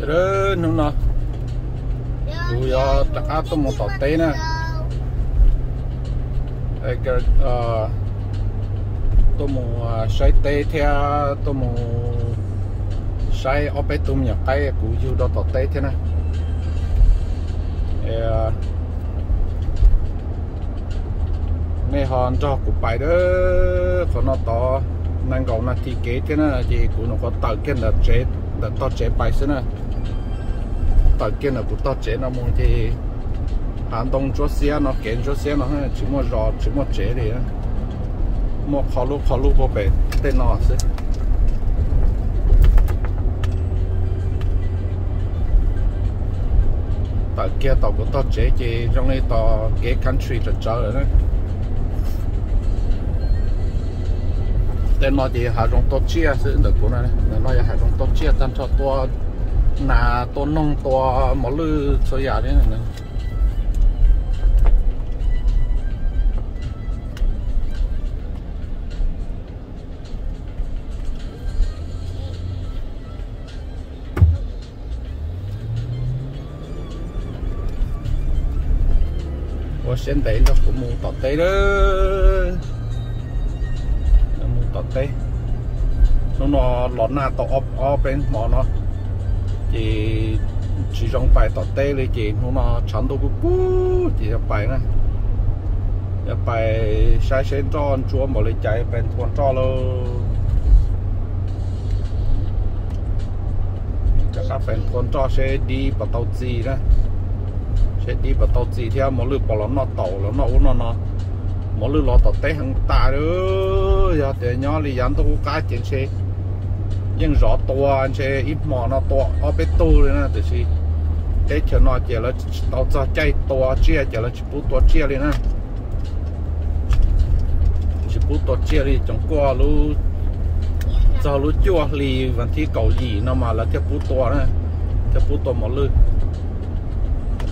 Sữa nó tụi giờ chắc tôi một tọt té nè cái tôi một sai té theo tôi một sai ở bên tụi nhà cái cũng yêu đó tọt té thế nè này họ cho cụ bài đó còn nó to năng cầu nó thì kế thế nè gì cũng nó có tạo cái là chế là to chế bài thế nè tạo cái là cũng to chế nó muốn thì hành động cho xe nó kiện cho xe nó chỉ mua rò chỉ mua chế đi á mua khó lúc bao bể tên nó sẽ tạo kia tạo cũng to chế chỉ trong này tạo cái country cho chơi nữa tên nó thì hà rong to chia sự được của nó nó là hà rong to chia tan cho to là to nông to mỏ lư số giả đấy này我先得咗個冇特地啦，冇特地，nó lọt na to ở bên mỏ nó chỉ trong bài tọt tê lên chị nó chắn đâu cũng chỉ là bài nè bài sai sen tròn chúa một lấy chạy bên thôn tròn luôn các bên thôn tròn sẽ đi vào tàu gì đó sẽ đi vào tàu gì theo một lượt bỏ nó tàu nó một lượt lọt tọt tê hàng ta nữa giờ để nhỏ thì dán tôi cá trên xe nhưng rõ to anh sẽ ít mỏ nó to ở bên tu này nè thì cái chỗ nó chỉ là tàu ra chạy to chia chỉ là chỉ bút to chia đi nè chỉ bút to chia đi trong qua lu giờ lu chua lì vẫn thi cầu gì nó mà là cái bút to nè cái bút to một lư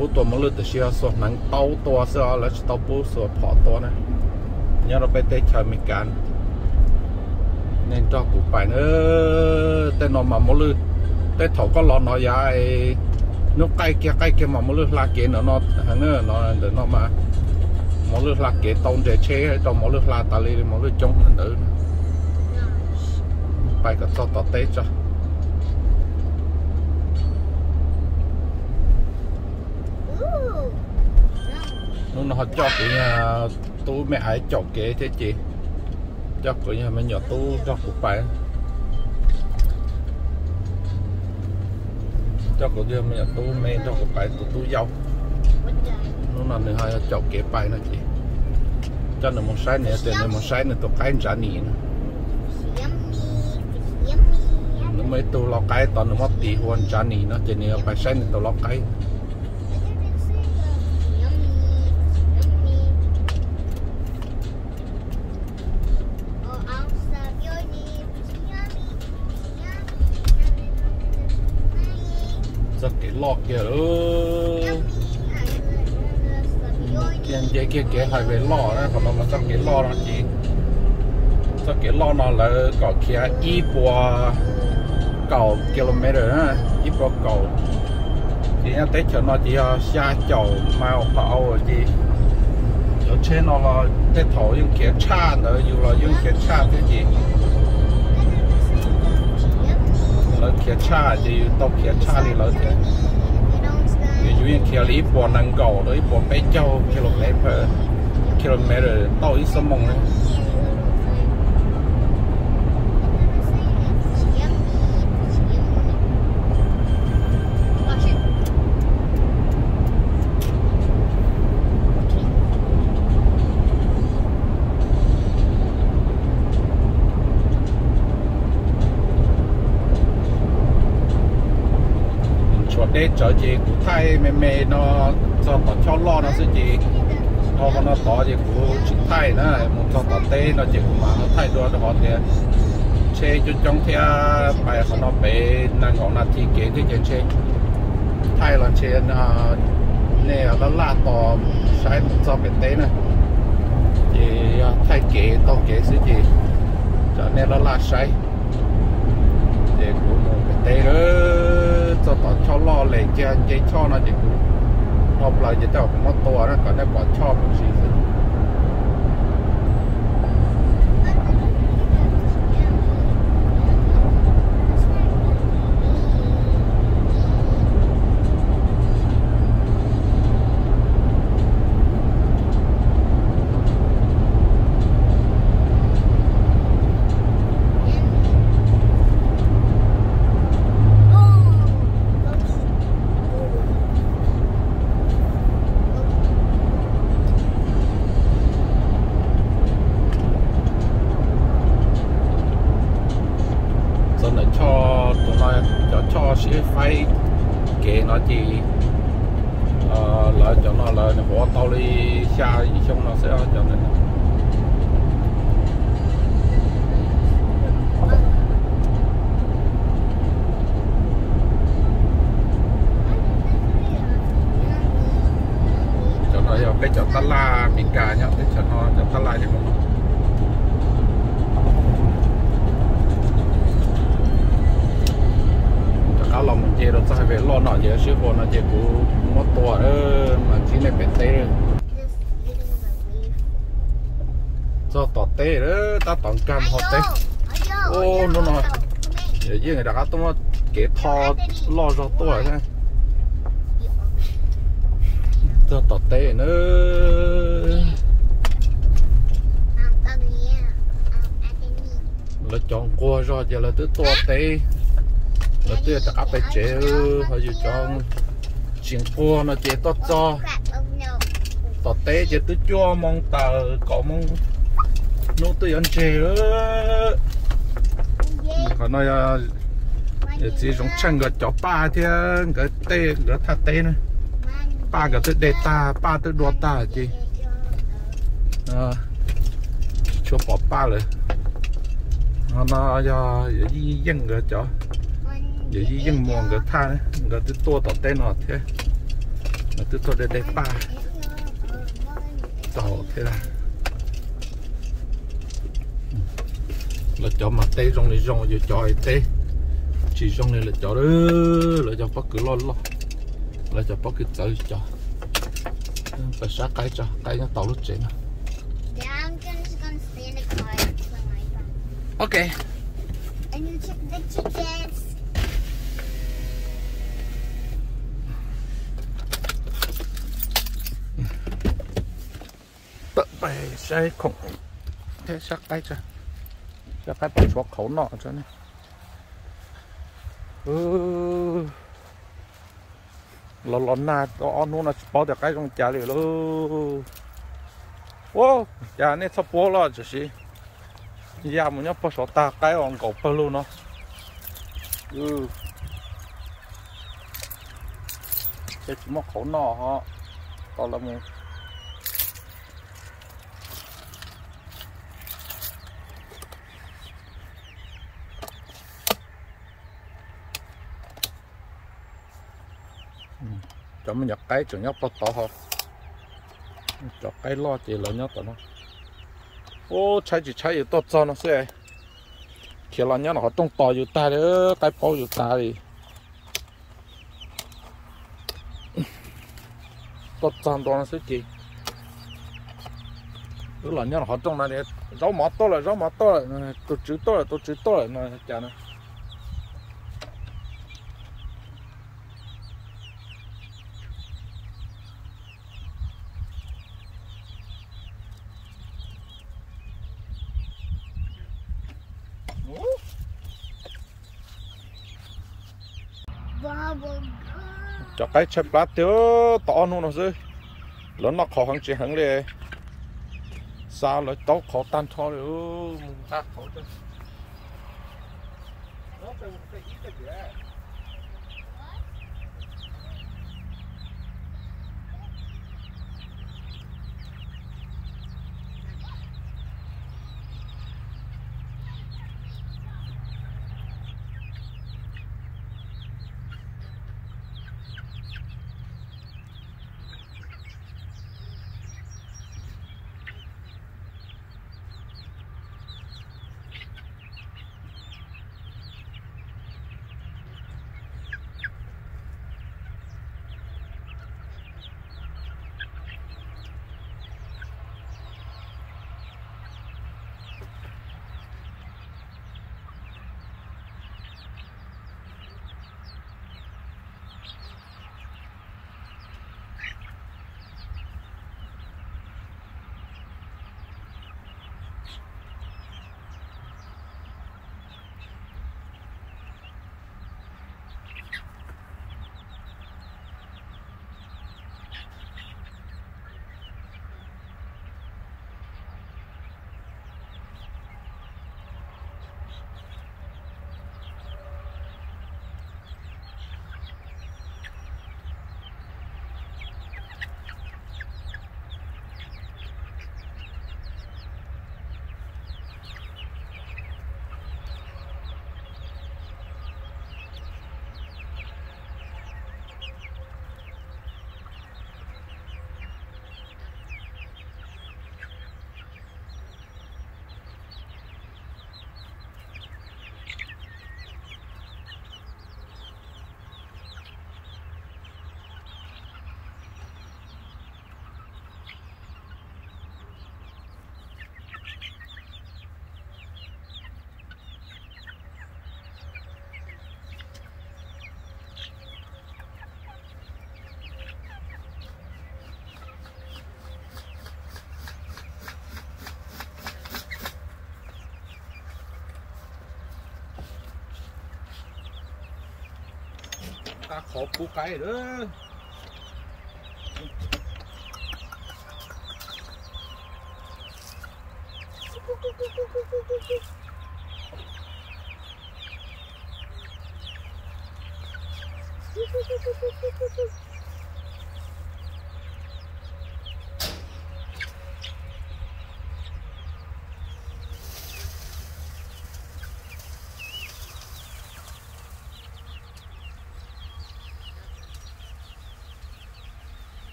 bút to một lư thì sẽ số nắng tàu to sẽ là tàu bút số phỏ to nè nhớ nó bên tây chơi mình cán nên cho cụ bài nữa tên nó mà mua lư tên thầu có lò nó dài nó cây kia mà mua lư la kia nó hàng nữa nó để nó mà mua lư la kia tông để chế cho mua lư la ta li mua lư chống nữa bài cái to to tết cho nó cho cái nhà tôi mẹ hãy chọn kế thế chị cho cửa nhà mình nhỏ tu cho cụ bài cho cửa nhà mình nhỏ tu men cho cụ bài tu dâu nó làm được hai chậu kế bài này chị cho nó một sai này tiền này một sai này tụi cái trả nỉ nó mấy tu lo cái toàn nó mất tỷ hoàn trả nỉ nó chỉ này bài sai này tụi lo cái lọt kìa kia hai về lò đó còn nó sao cái lò nó chỉ sao cái lò nó là có kia ít qua cầu km á ít qua cầu thì nó tết cho nó chỉ xa chầu màu phao gì ở trên nó là tết thổ những kia cha nữa dù là những kia cha cái gì là kia cha thì tàu kia cha đi lớn thế ví dụ kia là bỏ năng cầu đấy bỏ bé châu km tàu ít sớm mông đấy để cho chị cụ thay mẹ nó cho lo nó sẽ chị nó tỏ chị cụ chỉ thay nữa một cho tỏ tê nó chị mà nó thay đua nó họ thì xe cho trong theo bài họ nó bé năng ngọn là thì kế cái chuyện xe thay là xe nè nó là tỏ sai cho bên tê này chị thay kế tao kế sẽ chị cho nên nó là sai để cụ một bên tê nữa cho tỏ chơi cho nó chỉ hộp lại chỉ cho mộtตัวnó còn nó bỏ cho một gì nữa sẽ phải kệ nó chỉ lại cho nó lại bỏ tàu đi xa gì xong nó sẽ cho nên cho nó cái cho ta la mình cả nhá cái cho nó cho ta la thì không lòng mình chơi rồi sai về lo nọ giờ sư phụ nó chơi của một tuổi mà chỉ này bể tê cho tọt tê đó ta tọt cam họ tê ô nó nói giờ như người ta tôi kể thò lo cho tuổi thế cho tọt tê nữa là chọn qua rồi giờ là tới tọt tê nó tươi ta áp chế họ dù cho chuyện qua nó chế tốt cho tọt té chế tôi cho mong tờ có mong nó tôi ăn chế nữa họ nói chỉ giống chân cái chó ba thì cái tê cái thắt tê nữa ba cái tới đề ta ba tới đua ta chị cho bỏ ba rồi nó do gì dân cái chó giờ gì dân muộn cái tha cái thứ to tọt tên nó thế nó thứ to để ba tàu thế là cho mà tê trong này trong giờ chọi tê chỉ trong này là cho đó là cho bắt cứ lo là cho bắt cứ chơi cho phải sát cái nó tàu lúc chuyện ok and you check the chickens. Bậy sẽ không thế sắc tay cho cái bỏ xuống khẩu nọ cho này lo na đó nó là bỏ được cái trong chả liền luôn ô chả này sắp bỏ lo chứ gì giờ mình nhớ bỏ số ta cái on cổ bơ luôn nó cái chỉ một khẩu nọ họ to là mình cho mình nhập cái chỗ nhóc to ho cho cái lo chỉ là nhóc nó ô trái chỉ trái to cho nó sẽ khi là nhóc nó họ tung toอยู่ตาเด้อcái baoอยู่ตาđi to cho nó sẽ gì cứ là nhóc nó họ tung này rau mỏ to là tôi chữ to là nó chả nó cho cái chép lá tiêu to luôn nó chứ lớn nó khó hơn chỉ hơn đi sao lại tóc khó tan thôi nữa ta khó chứ cá khó cú cái đó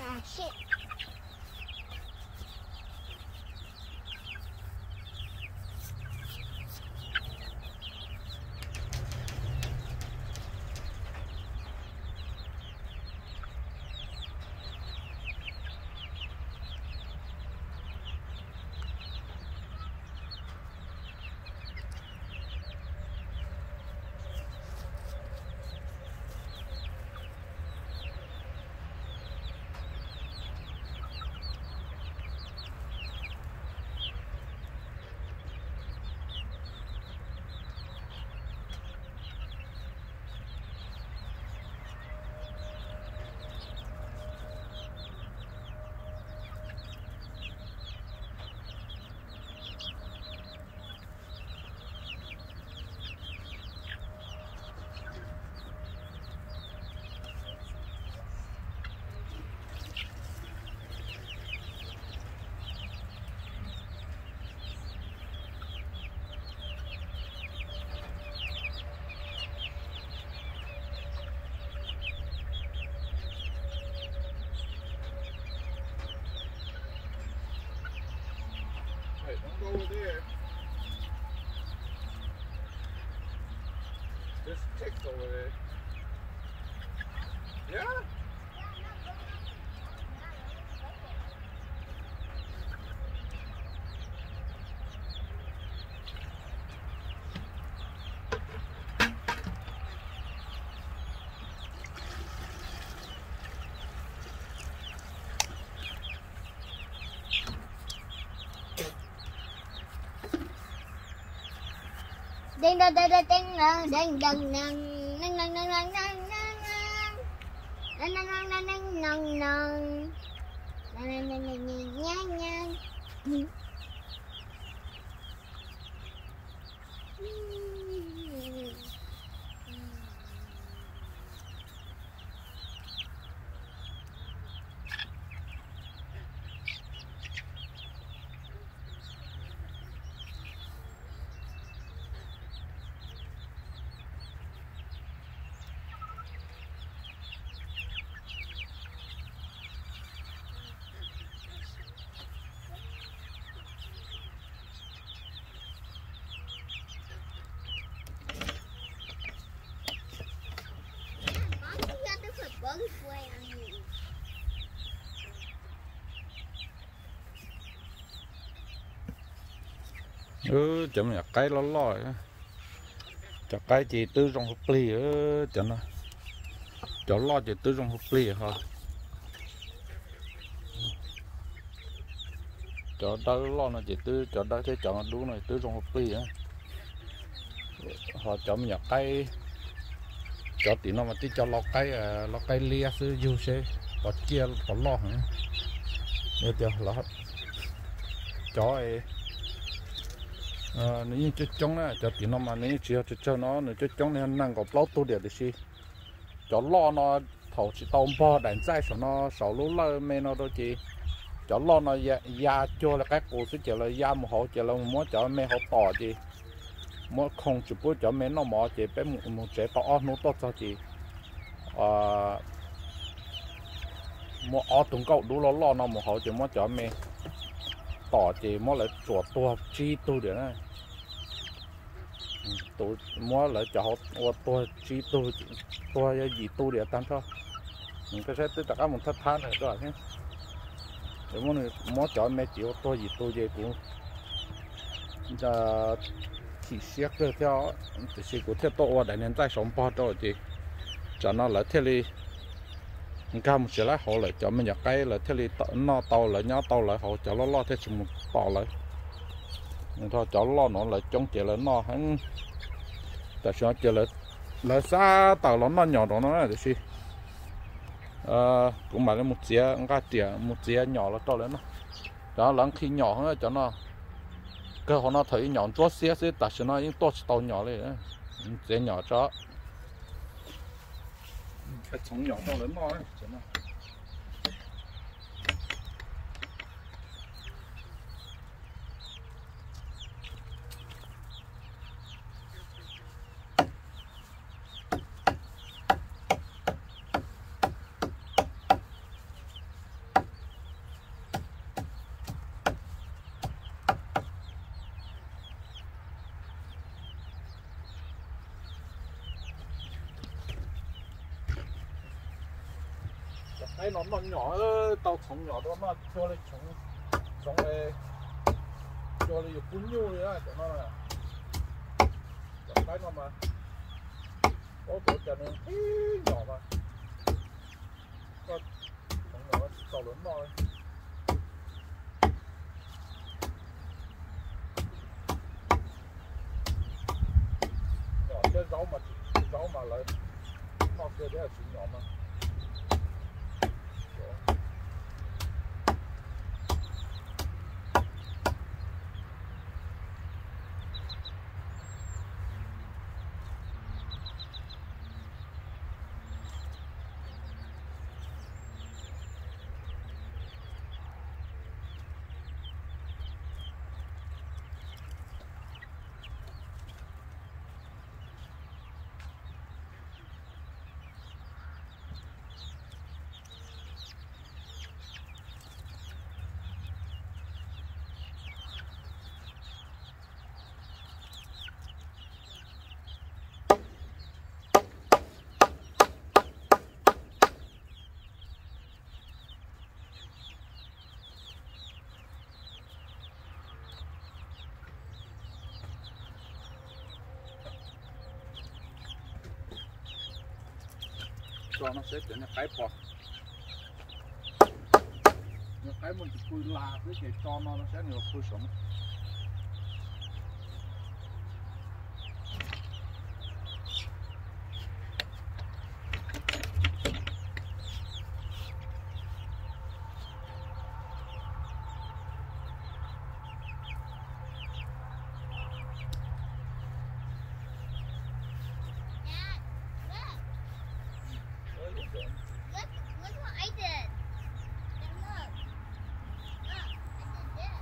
Ah, shit. Hey, don't go over there. There's ticks over there. Yeah? Ding dong ding dong ding dong ding dong ding ding dong ding dong ding ding dong ding dong dong ding Chậm nhặt cái lo chặt cái chỉ tư trong hộp ly chậm nó cho lo chỉ tư trong hộp ly hả cho đỡ lo nó chỉ tư cho đỡ thế chọn đúng này tư trong hộp ly á họ chậm nhặt cái cho tí nó mà tí cho lo cái lia sư du xe có chia có lo hả nhiều tiền là hết chó ấy nếu như chơi trống á cho tí nó mà nếu như chiều cho nó nếu chơi trống nên năng có bao tu được gì chó lo nó thầu chỉ tôm bò đánh dây cho nó sáu lúa lơ mê nó đôi chị chó lo nó ya cho là các cô sẽ chờ là ya một hộ chờ là muốn chó mê hộ tỏ chị muốn không chụp bữa chó mê nó mỏ chị bé một trẻ tỏ nó tốt cho chị mua ở tung cậu đủ lo nó một hộ chỉ muốn chó mê tỏ chị mua lại chuột tua chi tu được này tu mua lại cho họ tua chi tu tua gì tu được tăng cho mình có sẽ tất cả một thất than này rồi nhé để mua cho mẹ chịu tua gì tu gì cũng giờ chỉ xét được theo chỉ sẽ có theo tôi đại nên tại sống bao rồi chị cho nó lại theo đi cao một số lá họ lại cho mình nhập cái là theo đi nó tàu lại nhớ tàu lại họ cho nó lo theo một tàu lại thôi cho lo nó lại trong chỉ là nó hắn tại sao chỉ là xa tàu nó nhỏ đó nó là gì cũng mà là một chia nhỏ là to lớn đó lắng khi nhỏ hơn cho nó cơ họ nó thấy nhỏ chót xe tại sao nó những to tàu nhỏ này dễ nhỏ cho cái sống nhỏ to lớn nó đấy cái nó nhỏ tàu sống nhỏ đó nó cho lên sống này cho lên cuốn nhu đấy á cho nó là cái nó mà có bộ cho nó nhỏ mà có sống nhỏ tàu lớn thôi nhỏ cái rau mà lại nó kia đấy là chỉ nhỏ mà cho nó sẽ trở nên cái bọt cái mình cùi là với cái cho nó sẽ nhiều cùi sống Look what I did. And look. Look, I did this.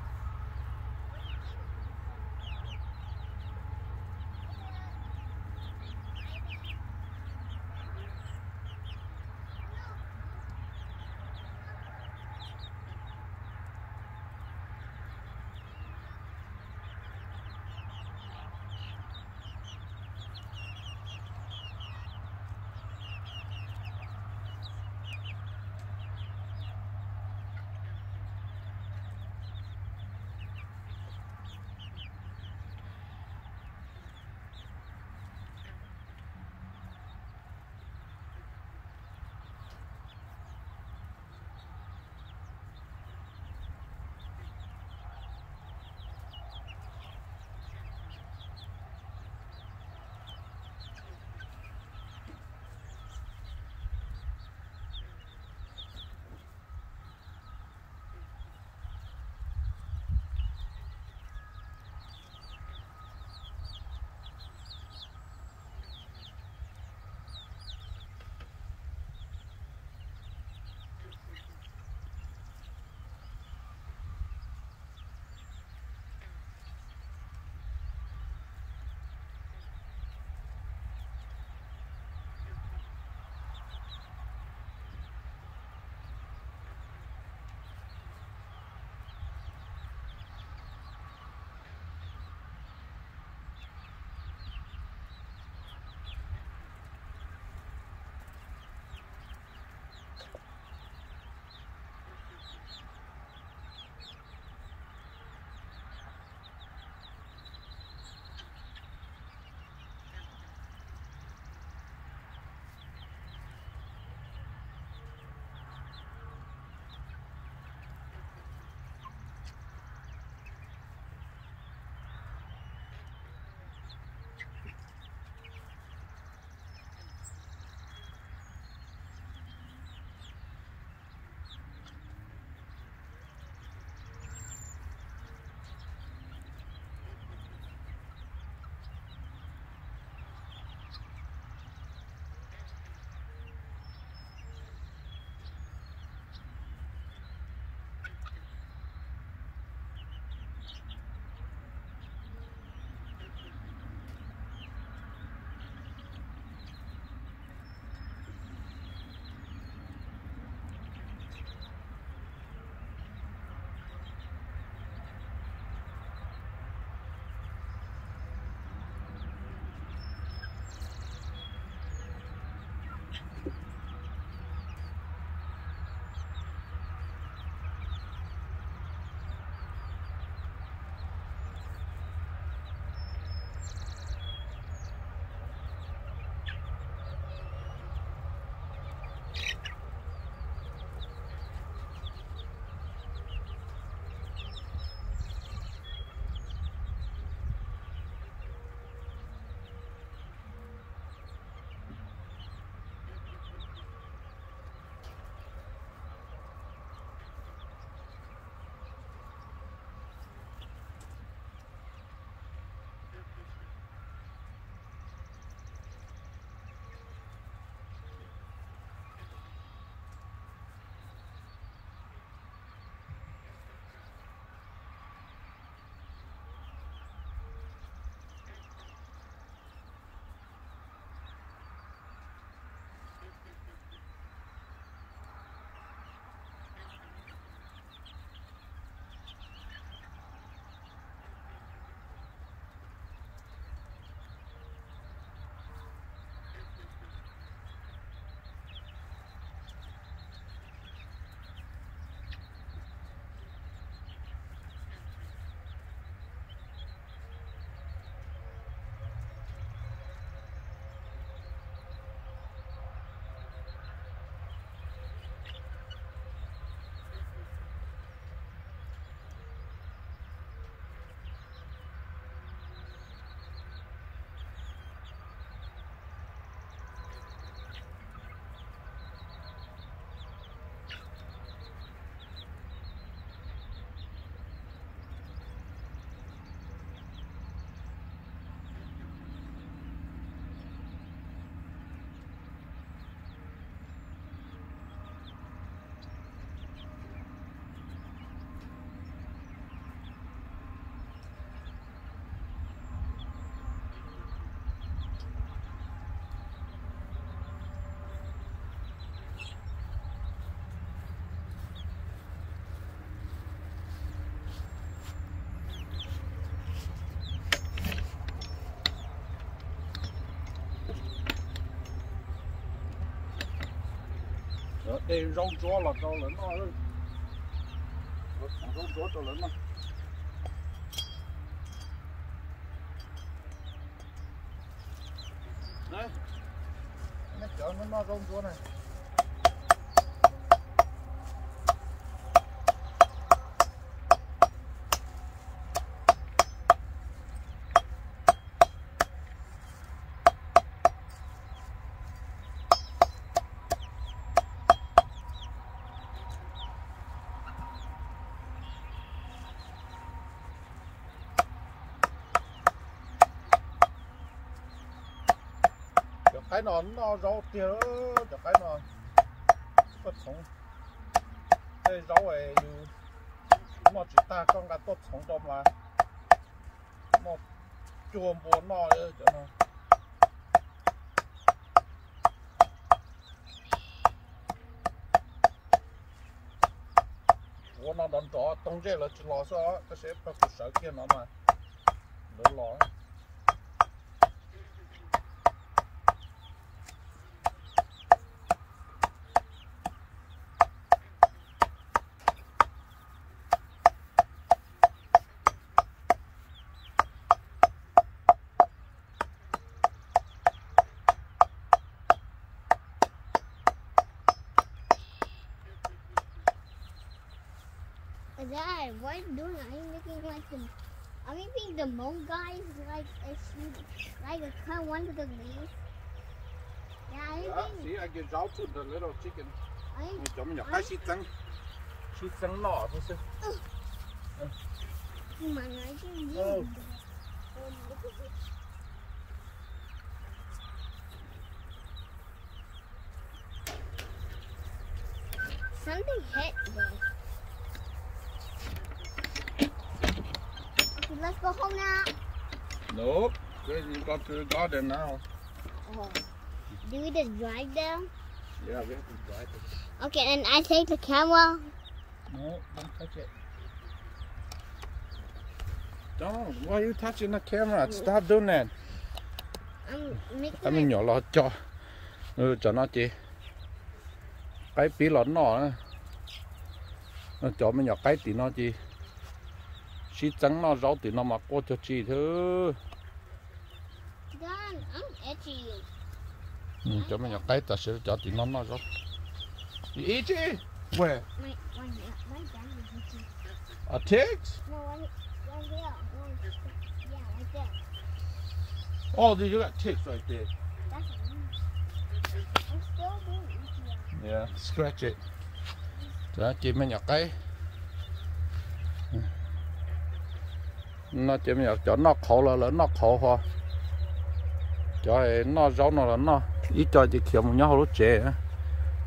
đây rau chó là rau lớn nó rau chó cho lớn nó đấy nó chở nó rau chó này cái nó rau tiêu cho cái nó có sống cái rau này nó chỉ ta con cái tốt sống cho mà nó chuồn buồn nó cho nó我那能找东这了，老是这些不手机了嘛，都老。Dad, what are you doing? Are you making like the? Are you making the mole guys like a kind of one of the leaves? Yeah, See, I can rau to the little chicken. I Chấm nhỏ cái xịt trắng nọ thôi chứ. mà nói chứ gì? Something hit me. Let's go home now. Nope. You got to the garden now. Oh. Do we just drive there? Yeah, we have to drive it. Okay, and I take the camera. No, don't touch it. Don't. Why are you touching the camera? Stop doing that. I'm making Cái mình nhỏ lọt cho. Cho nó chị. Cái bí lọt nọ. Nó cho mình nhỏ cái tí nó chị. Chị trắng nó rau thì nó mà cô cho chị thôi. Dad, I'm edgy. Cho mình nhỏ cái ta sẽ cho thì nó rau. You eat it? Where? My dad is itchy. A ticks? No, right there. Yeah, right there. Oh, you got ticks right there. That's I'm still being itchy. Yeah, scratch it. Đó, chị mình nhỏ cái. Nó chỉ mình cho nó khổ là nó khổ hoa. Cho nó rau nó là nó ít cho chị kiểu một nhau lúc trẻ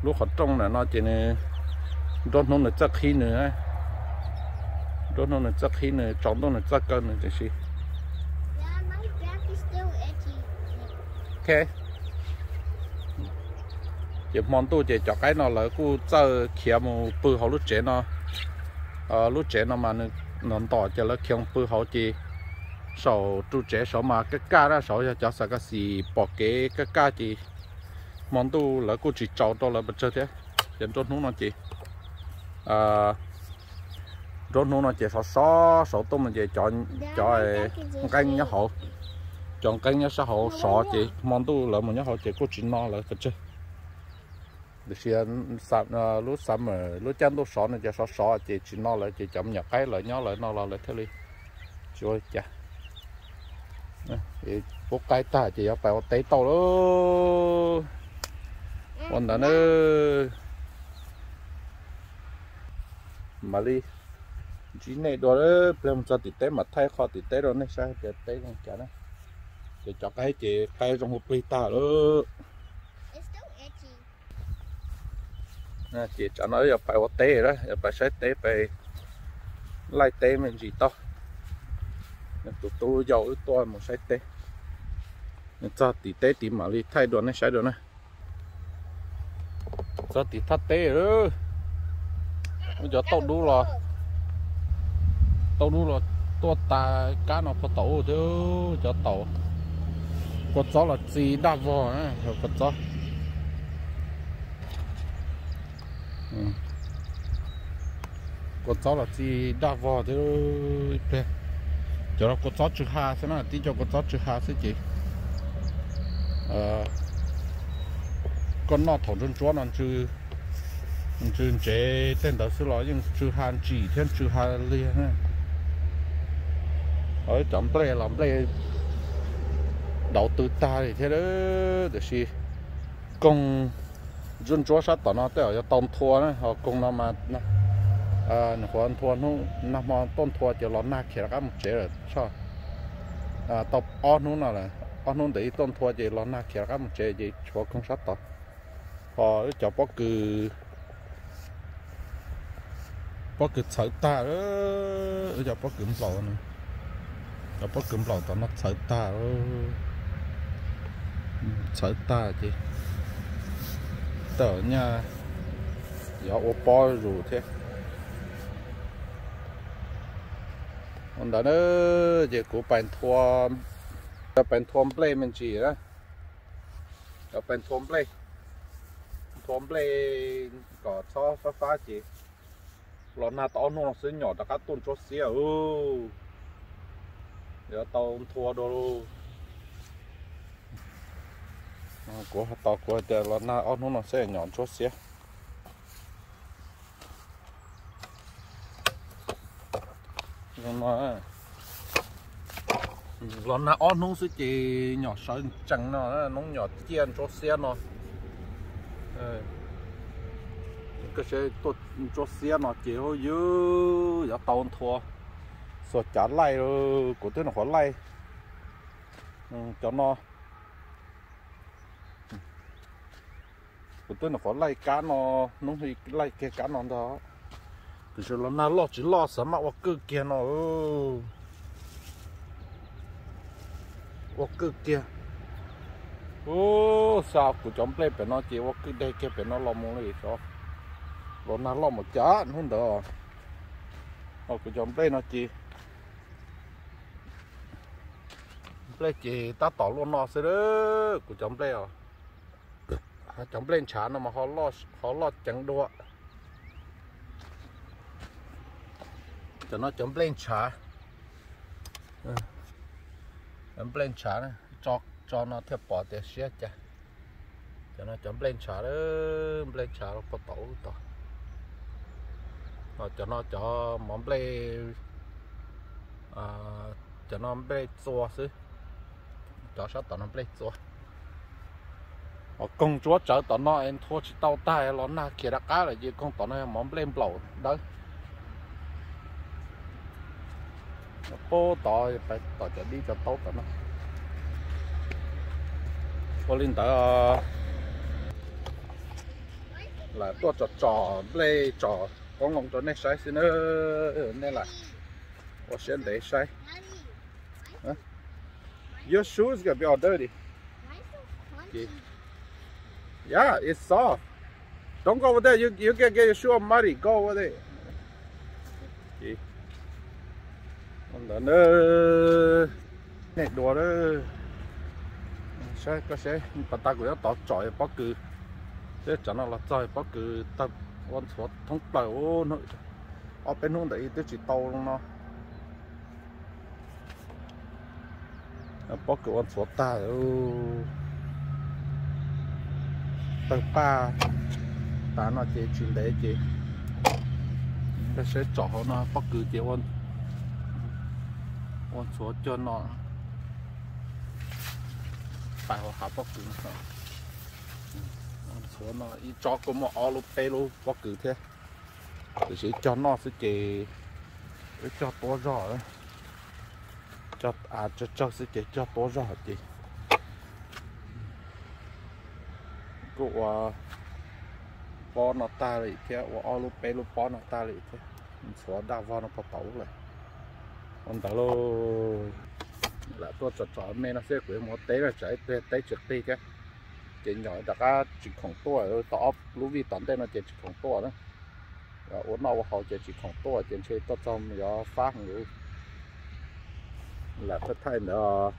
lúc họ trông là nó chỉ này đốt nó chắc khí nữa đốt nó chắc khí nữa trồng nó chắc cân nữa chứ Yeah, my back is still itchy. ok chỉ mong tôi chỉ cho cái nó là cô chơi kiểu một bự họ lúc trẻ lúc trẻ nó mà nó tỏ cho nó kiểu bự họ chỉ sầu tu trẻ sầu mà cái cá ra sầu cho sao cái gì bỏ cái cá chỉ món tu là cô chỉ trâu to là bật chơi thế dẫn trốn nó chỉ trốn nó chỉ sầu tôm mình chỉ chọn canh nhá hậu chọn canh nhá sao hậu sọ chỉ món tu là một nhá hậu chỉ cô chỉ no là bật chơi được xem lúc sắm lúc chăn lúc sọ này chỉ sọ chỉ no là chỉ chọn nhập cái lại nhó lại no là thế đi rồi chà thì bố cái ta chỉ có phải té tàu đó còn đó nữa mà đi chỉ này đó đó làm cho tít té mà thay kho tít té rồi này sao để té con chả đó để cho cái chị cái trong hộp ly ta đó nè chị cho nó giờ phải té đó giờ phải xếp té phải lai té mình gì to tụi tôi giàu tôi một sai té cho tí té tí mà đi thay đồ này sai đồ này cho tí thắt té rồi bây giờ tàu đu rồi tôi ta cá nó có tàu chứ cho tàu có gió là gì đa vò rồi có gió có cháu là chỉ đa vò thế đấy cho nó có cháu chữ hà thế nào tí cho có cháu chữ hà thế chị con nó thầu trên chỗ nó chữ chế tên đó xứ nói nhưng chữ hà chỉ thêm chữ hà liền ha ở chấm play làm play đầu tư ta thì thế đó để gì công dân chúa sát tao nó tới ở tông thua nữa họ cùng nó mà nó còn thua nó mà tôn thua chỉ lo nát kia các một chế rồi sao tao on nó nào là on nó để tôn thua chỉ lo nát kia các một chế gì chúa không sát tao họ cho bó cứ sợ ta đó cho bó cứ lò này cho bó cứ lò tao nó sợ ta đó sợ ta chứ tớ nha giờ ô bò rồi thế còn đó nữa giờ của bạn thua play mình chỉ đó bạn thua play có cho phá chỉ lo na tao nó sẽ nhỏ đã các tuần cho xíu giờ tao thua đồ của tao của giờ là na nó sẽ nhỏ chút xíu mà là na nó sẽ chỉ nhỏ sợi chẳng nó nhỏ chiên chút xíu nó cái sẽ tốt chút xíu nó chỉ hơi dữ giờ tao thua sợ trả lại rồi của tôi nó khó lại cho nó tôi nó có lấy cá nó thì lấy cái cá nó đó từ giờ nó lo chỉ lo sợ mà hoặc cứ kia nó hoặc cứ kia sao của chồng play phải nó chỉ hoặc cứ đây kia phải nó lo mua gì sao nó lo một chả không được hoặc của chồng play nó chỉ play chỉ ta tỏ luôn nó sẽ đó của chồng play à chồng lên chả nó mà họ lo chẳng đua cho nó chồng lên chả chồng lên chả này cho nó theo bỏ để xé chả cho nó chồng lên chả đó lên chả nó có tổ cho nó cho món lên cho nó lên xua xứ cho sao tao nó lên xua công chúa chở tao nó em thua chỉ tao tay nó na kia đã cá là gì con tao nó món lên bầu đấy bố tao phải tao cho đi cho tốt tao nó có linh tao là tôi trò play trò con ngông cho này sai xin nữa nên là tôi sẽ để sai your shoes gonna be all dirty. Okay. Yeah, it's soft. Don't go over there. You can get your shoe muddy. Go over there. Okay. Còn đó nữa, này đồ đó, sẽ bắt ta cũng tỏ trọi bất cứ, thế cho nó là trọi bất cứ ta quan sát thông tàu nó, ở bênนู้นđấy tôi chỉ tàu luôn nó, bất cứ quan sát ta tàu pa ta nó chỉ chuyện đấy chị nó sẽ chọn nó bất cứ chị quan số cho nó phải họ bất cứ số nó ít cho có một alo pelo bất cứ thế thì sẽ cho nó sẽ chỉ cho to rõ cho cho sẽ chỉ cho to rõ chị của bó nó ta lại thế của alo pelo bó nó ta lại thế số đa vào nó có tấu lại còn tao lo là tôi chọn men nó sẽ quay một té là chạy té trực ti cái chỉ nhỏ đặc á chỉ khoảng tua rồi tao lúc vì tận đây nó chỉ khoảng tua đó và uốn nào họ chỉ khoảng tua trên chơi tao trong nó phá người là thất thay nữa